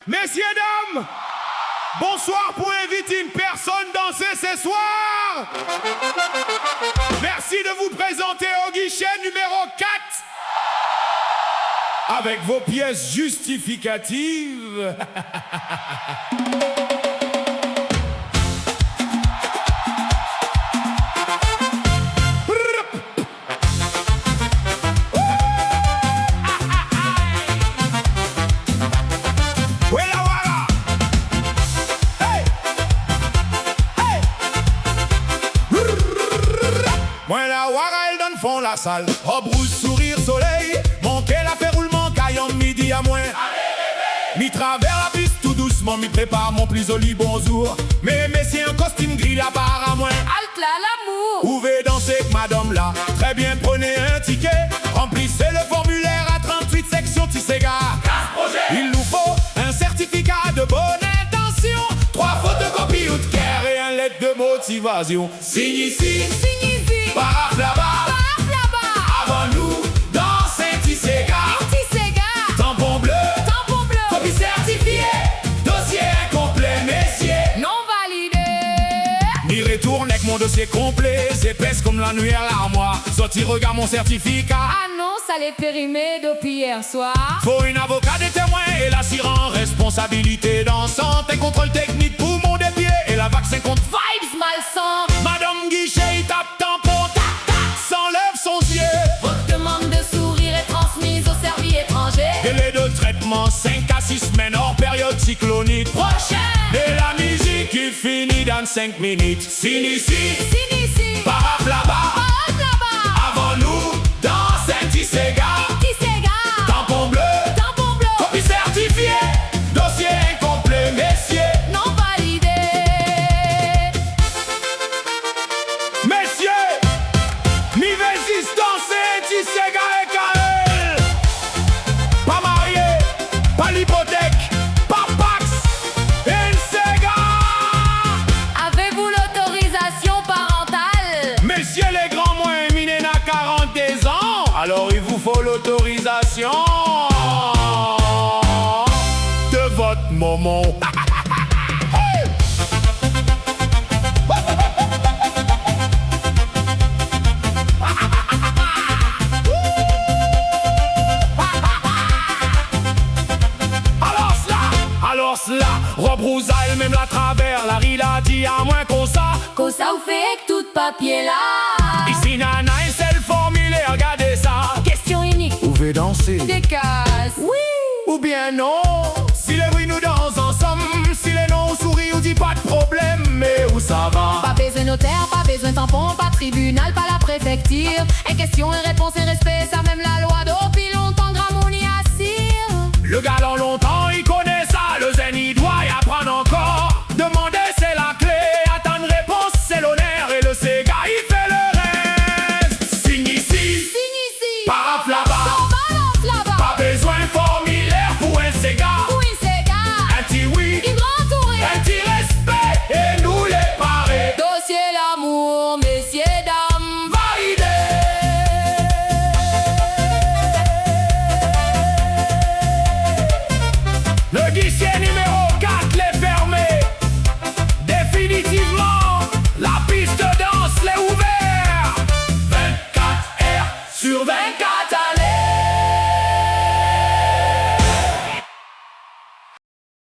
Messieurs, dames, bonsoir pour inviter une personne danser ce soir. Merci de vous présenter au guichet numéro 4 avec vos pièces justificatives. Moi la wara elle donne fond la salle. Robe rouge, sourire, soleil. Manquer la fait roulement, caillon midi à moins. Mi travers la piste tout doucement, mi prépare mon plus joli bonjour. Mais messieurs un costume gris là part à moins. Halte là l'amour. Pouvez danser que madame là. Très bien, prenez un ticket. Remplissez le formulaire à 38 sections Tissega. Il nous faut un certificat de bonne intention. 3 photocopies ou de cœur et un lettre de motivation. Signe ici. Signe ici. Paraf là-bas, avant nous, dans Saint-Tissega. Tampon bleu, copie certifiée, dossier incomplet, messieurs. Non validé. M'y retourne avec mon dossier complet, épaisse comme la nuit à l'armoire. Sorti, regarde mon certificat. Ah non, ça l'est périmé depuis hier soir. Faut une avocat des témoins et l'assurant responsabilité dans santé, contrôle technique pour mon des pieds et la vaccin contre Vibes malsains. Madame Guichet, il tape tampon, tac, tac, s'enlève son yeux. Votre demande de sourire est transmise au service étranger. Délai de traitement 5 à 6 semaines hors période cyclonique Prochaine. et la musique qui finit dans 5 minutes. Signe ici, Signe ici. paraf là-bas, Parade là-bas. avant nous, dans Saint-Tissega. Tampon bleu, copie certifiée, dossier incomplet, messieurs. Non validé. Messieurs, mi résistance Saint-Tissega et KL. Pas marié, pas l'hypothèque, pas Pax, Sega. Avez-vous l'autorisation parentale? Messieurs les grands moins minés n'a 42 ans, alors il vous faut l'autorisation de votre moment. Alors cela, robe rousaille, même la travers, la rila dit à moins qu'on ça. Qu'au ça vous fait que tout papier là. Ici nana et c'est le formulaire, regardez ça. Question unique. Vous pouvez danser, Des cases. Oui. ou bien non. Si les oui nous dansent ensemble, si les non sourit ou dit pas de problème, mais où ça va? Pas besoin notaire, pas besoin tampon, pas tribunal, pas la préfecture. Et question et réponse et respect, ça même la loi depuis longtemps, Gramoni assire. Le galant longtemps, il connaît ça, le zen il doit y apprendre encore. Demander c'est la clé, attendre réponse c'est l'honneur et le Sega il fait le reste. Signe ici, Signe ici. paraf là-bas, On balance là-bas. pas besoin de formulaire pour un Sega. Oui, c'est gars. Un petit oui, Une grande tourée. un petit respect et nous les parés. Dossier l'amour, messieurs, dames. Validé. Le guichet numéro